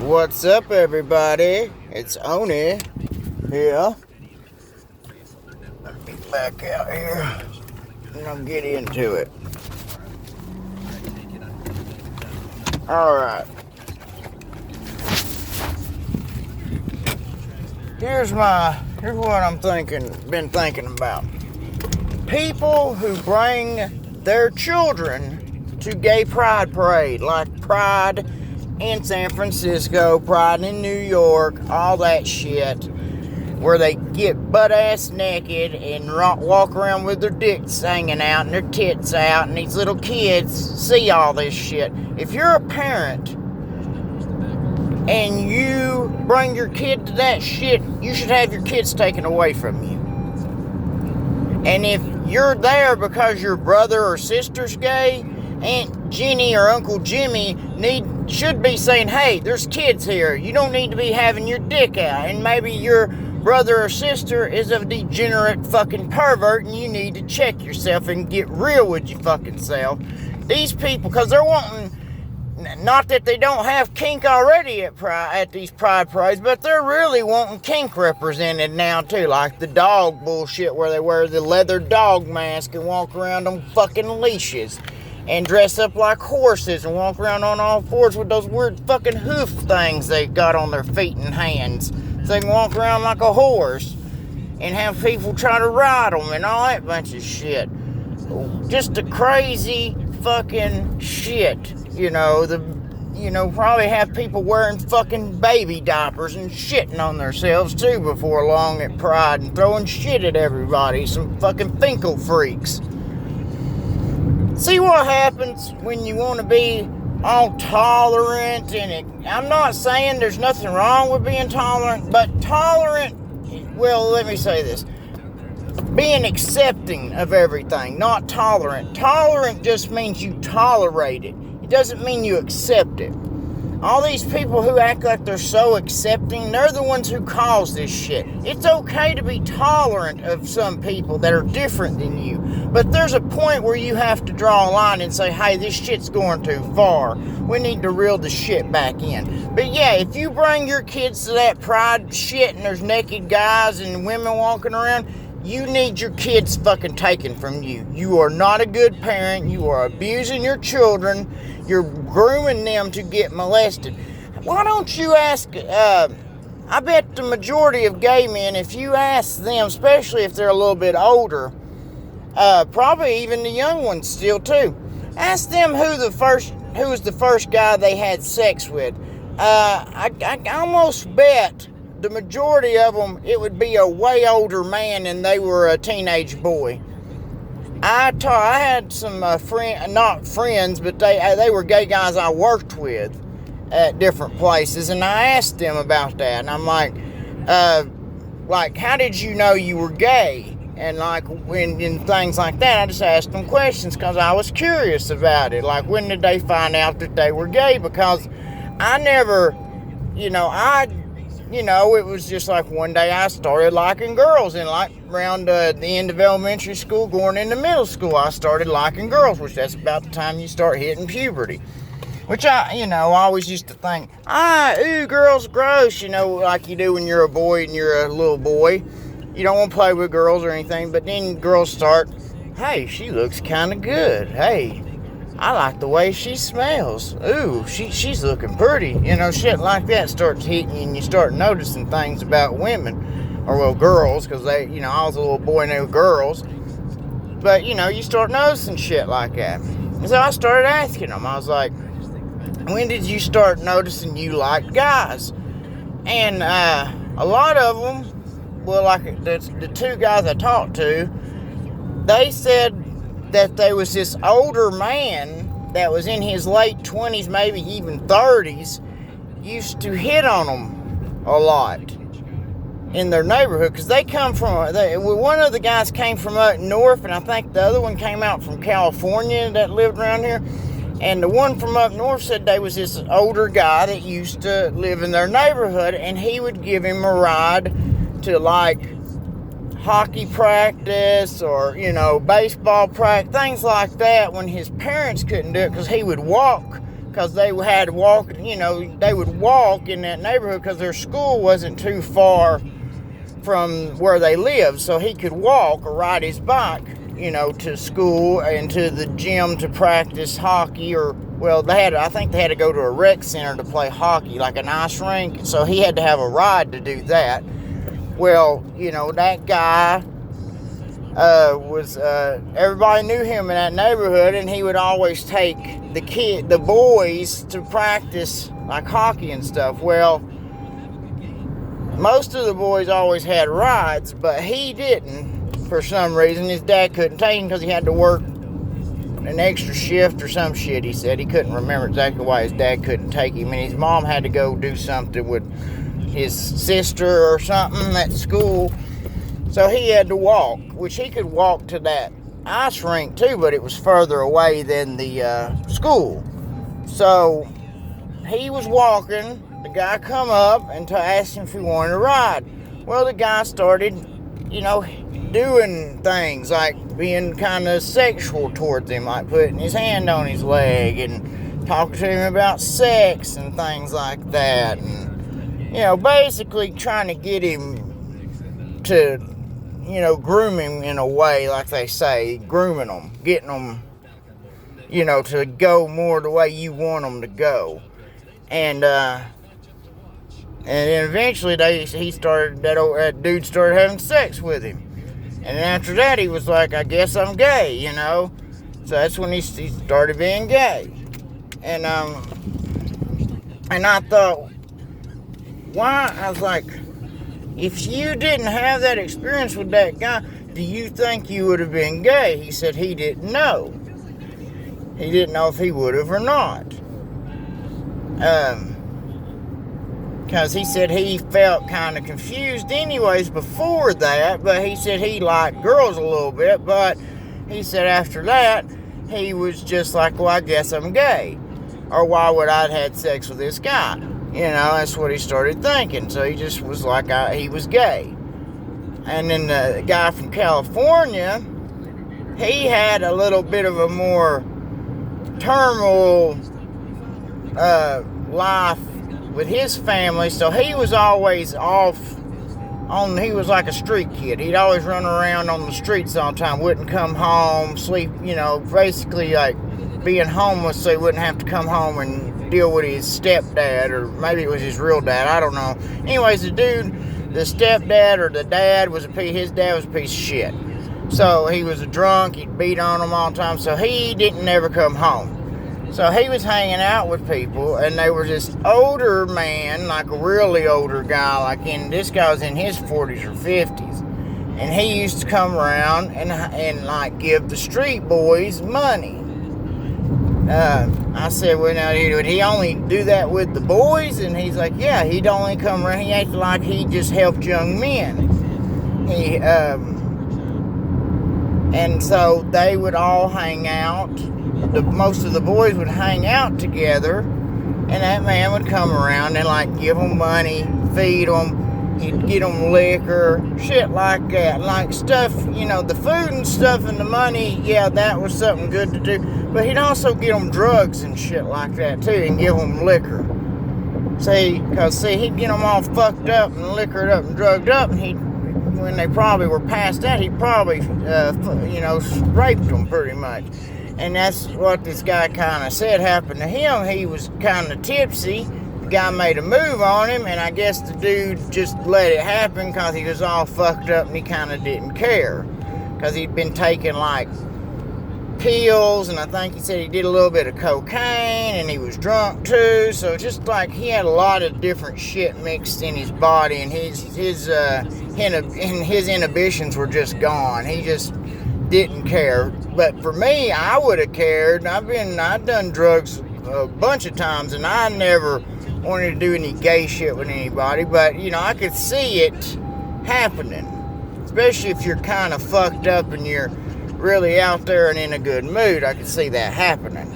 What's up, everybody? It's Oni here. Let me back out here and I'll get into it. Alright. Here's what I'm been thinking about. People who bring their children to gay pride parade, like Pride in San Francisco, Pride in New York, all that shit, where they get butt-ass naked and walk around with their dicks hanging out and their tits out, and these little kids see all this shit. If you're a parent and you bring your kid to that shit, you should have your kids taken away from you. And if you're there because your brother or sister's gay, Aunt Jenny or Uncle Jimmy should be saying, hey, there's kids here. You don't need to be having your dick out. And maybe your brother or sister is a degenerate fucking pervert and you need to check yourself and get real with your fucking self. These people, because they're wanting, not that they don't have kink already at these pride parades, but they're really wanting kink represented now too, like the dog bullshit where they wear the leather dog mask and walk around on fucking leashes and dress up like horses and walk around on all fours with those weird fucking hoof things they got on their feet and hands so they can walk around like a horse and have people try to ride them and all that bunch of shit. Just a crazy fucking shit. Probably have people wearing fucking baby diapers and shitting on themselves too before long at Pride and throwing shit at everybody. Some fucking Finkel freaks. See what happens when you want to be all tolerant, and I'm not saying there's nothing wrong with being tolerant, but let me say this. Being accepting of everything, not tolerant. Tolerant just means you tolerate it. It doesn't mean you accept it. All these people who act like they're so accepting, they're the ones who cause this shit. It's okay to be tolerant of some people that are different than you, but there's a point where you have to draw a line and say, hey, this shit's going too far. We need to reel the shit back in. But yeah, if you bring your kids to that pride shit and there's naked guys and women walking around, you need your kids fucking taken from you. You are not a good parent. You are abusing your children. You're grooming them to get molested. Why don't you ask, I bet the majority of gay men, if you ask them, especially if they're a little bit older, probably even the young ones still too, ask them who was the first guy they had sex with. I almost bet the majority of them, it would be a way older man and they were a teenage boy. I had some not friends, but they were gay guys I worked with at different places, and I asked them about that, and I'm like, how did you know you were gay? And and things like that, I just asked them questions because I was curious about it. Like, when did they find out that they were gay? Because I never, it was just like one day I started liking girls, and around the end of elementary school, going into middle school, I started liking girls, which that's about the time you start hitting puberty. Which I always used to think, girls gross, like you do when you're a boy and you're a little boy. You don't want to play with girls or anything, but then girls start, hey, she looks kind of good. Hey, I like the way she smells. Ooh, she's looking pretty. Shit like that starts hitting you, and you start noticing things about women. Or, girls, because I was a little boy and they were girls. But, you start noticing shit like that. And so I started asking them. I was like, when did you start noticing you liked guys? And a lot of them, like the two guys I talked to, they said that there was this older man that was in his late 20s, maybe even 30s, used to hit on them a lot in their neighborhood, because they come from, one of the guys came from up north, and I think the other one came out from California that lived around here, and the one from up north said there was this older guy that used to live in their neighborhood, and he would give him a ride to hockey practice or, baseball practice, things like that, when his parents couldn't do it because he would walk because they had to walk, they would walk in that neighborhood because their school wasn't too far from where they lived, so he could walk or ride his bike, to school and to the gym to practice hockey, I think they had to go to a rec center to play hockey, like an ice rink, so he had to have a ride to do that. Well, that guy everybody knew him in that neighborhood, and he would always take the boys to practice like hockey and stuff. Well, most of the boys always had rides, but he didn't for some reason. His dad couldn't take him because he had to work an extra shift or some shit. He said he couldn't remember exactly why his dad couldn't take him, and his mom had to go do something with his sister or something at school. So he had to walk, which he could walk to that ice rink too, but it was further away than the school. So he was walking. The guy come up and asked him if he wanted to ride. Well, the guy started, doing things like being kind of sexual towards him, like putting his hand on his leg and talking to him about sex and things like that. And, basically trying to get him to, groom him in a way, like they say, grooming them, getting them, to go more the way you want them to go. And then eventually that dude started having sex with him. And then after that, he was like, I guess I'm gay, So that's when he started being gay. And I thought, why? I was like, if you didn't have that experience with that guy, do you think you would have been gay? He said he didn't know. He didn't know if he would have or not. Because he said he felt kind of confused anyways before that, but he said he liked girls a little bit, but he said after that, he was just like, well, I guess I'm gay. Or why would I have had sex with this guy? That's what he started thinking. So he just was like, he was gay. And then the guy from California, he had a little bit of a more turmoil life with his family, so he was always he was like a street kid. He'd always run around on the streets all the time, wouldn't come home, sleep, basically like being homeless so he wouldn't have to come home and deal with his stepdad, or maybe it was his real dad, I don't know. Anyways, the stepdad or the dad his dad was a piece of shit. So he was a drunk, he'd beat on them all the time, so he didn't ever come home. So he was hanging out with people, and they were this older man, like a really older guy, this guy was in his 40s or 50s, and he used to come around and like give the street boys money. I said, well, now, would he only do that with the boys? And he's like, yeah, he'd only come around, he acted like he just helped young men. And so they would all hang out. Most of the boys would hang out together, and that man would come around and like give them money, feed them, he'd get them liquor, shit like that, like stuff, the food and stuff and the money, yeah, that was something good to do, but he'd also get them drugs and shit like that too, and give them liquor. Because he'd get them all fucked up and liquored up and drugged up, and when they probably were past that, he probably, raped them pretty much. And that's what this guy kind of said happened to him. He was kind of tipsy. The guy made a move on him, and I guess the dude just let it happen because he was all fucked up and he kind of didn't care. Because he'd been taking like pills, and I think he said he did a little bit of cocaine, and he was drunk too. So just like he had a lot of different shit mixed in his body, and his inhibitions were just gone. He just didn't care. But for me, I would have cared. I've done drugs a bunch of times, and I never wanted to do any gay shit with anybody, but I could see it happening, especially if you're kind of fucked up and you're really out there and in a good mood. I could see that happening,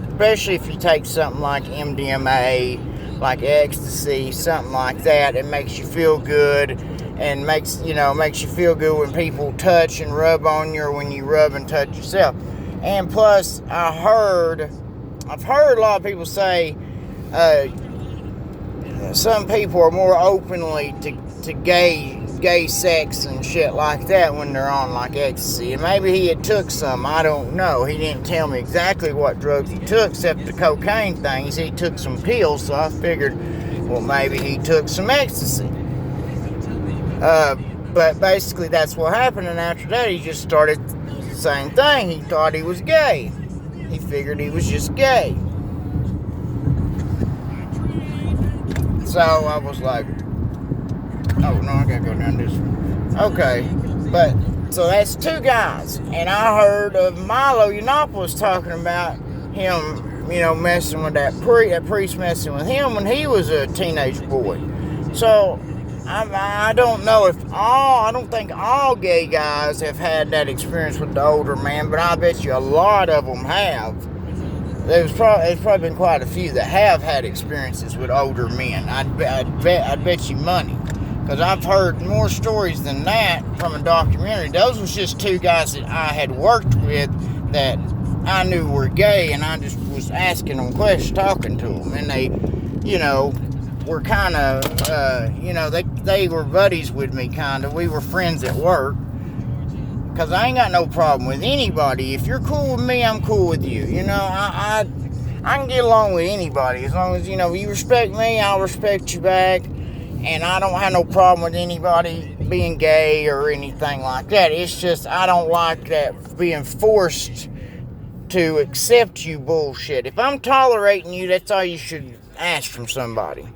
especially if you take something like MDMA, like ecstasy, something like that. It makes you feel good, and makes you feel good when people touch and rub on you, or when you rub and touch yourself. And plus, I heard I've heard a lot of people say some people are more openly to gay sex and shit like that when they're on like ecstasy. And maybe he had took some, I don't know. He didn't tell me exactly what drugs he took except the cocaine thing. He said he took some pills, so I figured, well, maybe he took some ecstasy. But basically that's what happened, and after that he just started the same thing. He thought he was gay. He figured he was just gay. So I was like, oh no, I gotta go down this one. Okay, but so that's two guys, and I heard of Milo Yiannopoulos talking about him, messing with that priest messing with him when he was a teenage boy. So I don't know I don't think all gay guys have had that experience with the older man, but I bet you a lot of them have. There's probably been quite a few that have had experiences with older men. I'd bet you money. Because I've heard more stories than that from a documentary. Those was just two guys that I had worked with that I knew were gay, and I just was asking them questions, talking to them. And they, were kind of, they were buddies with me, kind of. We were friends at work. Because I ain't got no problem with anybody. If you're cool with me, I'm cool with you. I can get along with anybody. As long as, you respect me, I'll respect you back. And I don't have no problem with anybody being gay or anything like that. It's just I don't like that being forced to accept you bullshit. If I'm tolerating you, that's all you should ask from somebody.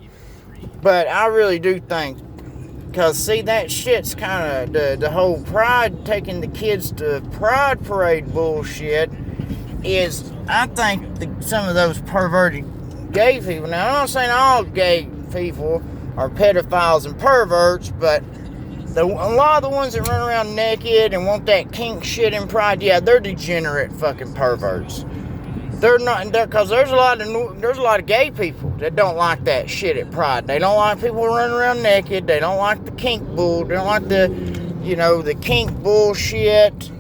But I really do think, because, see, that shit's kind of, the whole pride, taking the kids to pride parade bullshit is, I think, some of those perverted gay people. Now, I'm not saying all gay people are pedophiles and perverts, but a lot of the ones that run around naked and want that kink shit in pride, yeah, they're degenerate fucking perverts. They're not, because there's a lot of gay people that don't like that shit at pride. They don't like people running around naked. They don't like the kink bull. They don't like the kink bullshit.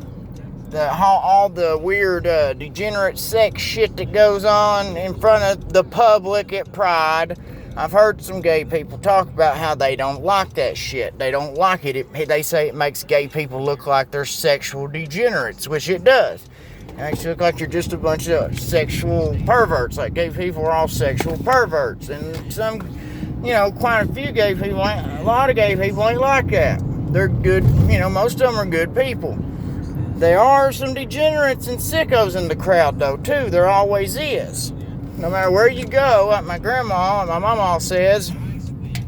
All the weird degenerate sex shit that goes on in front of the public at pride. I've heard some gay people talk about how they don't like that shit. They don't like it. They say it makes gay people look like they're sexual degenerates, which it does. It makes you look like you're just a bunch of sexual perverts. Like, gay people are all sexual perverts. And some, quite a few gay people, a lot of gay people ain't like that. They're good, most of them are good people. There are some degenerates and sickos in the crowd, though, too. There always is. No matter where you go, like my grandma and my mama says,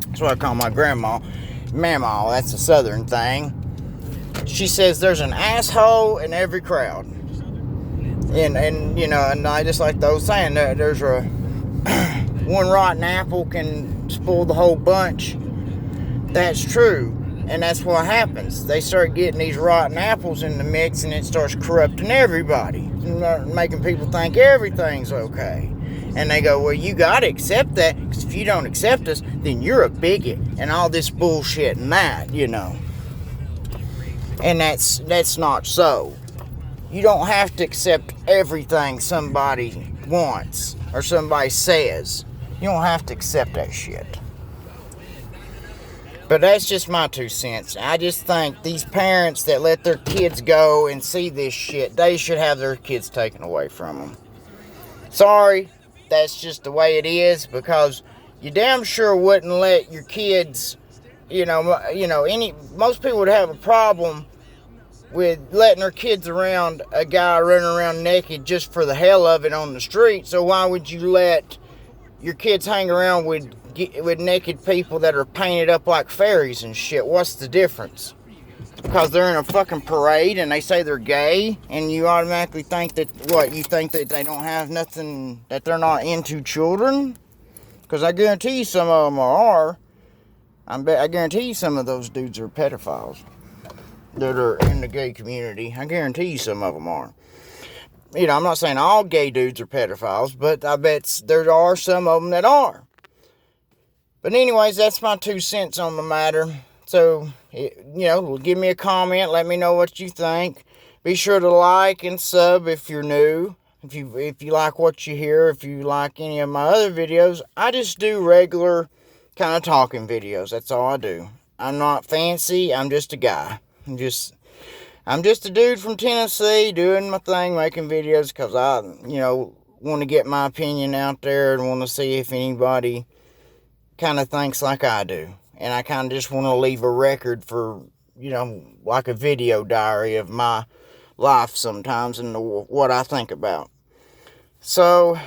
that's what I call my grandma, mama, that's a southern thing. She says there's an asshole in every crowd. And I just like those saying, there's a one rotten apple can spoil the whole bunch. That's true. And that's what happens. They start getting these rotten apples in the mix, and it starts corrupting everybody, making people think everything's okay. And they go, well, you gotta accept that, because if you don't accept us, then you're a bigot, and all this bullshit and that, And that's not so. You don't have to accept everything somebody wants, or somebody says. You don't have to accept that shit. But that's just my 2 cents. I just think these parents that let their kids go and see this shit, they should have their kids taken away from them. Sorry. That's just the way it is, because you damn sure wouldn't let your kids, most people would have a problem with letting their kids around a guy running around naked just for the hell of it on the street. So why would you let your kids hang around with naked people that are painted up like fairies and shit? What's the difference? Because they're in a fucking parade and they say they're gay, and you automatically think that, you think that they don't have nothing, that they're not into children? Because I guarantee you some of them are. I guarantee you some of those dudes are pedophiles that are in the gay community. I guarantee you some of them are. I'm not saying all gay dudes are pedophiles, but I bet there are some of them that are. But anyways, that's my 2 cents on the matter. So, give me a comment. Let me know what you think. Be sure to like and sub if you're new. If you like what you hear, if you like any of my other videos, I just do regular kind of talking videos. That's all I do. I'm not fancy. I'm just a guy. I'm just a dude from Tennessee doing my thing, making videos because I, want to get my opinion out there and want to see if anybody kind of thinks like I do. And I kind of just want to leave a record for, like a video diary of my life sometimes and what I think about. So,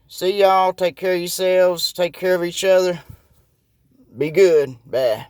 see y'all. Take care of yourselves. Take care of each other. Be good. Bye.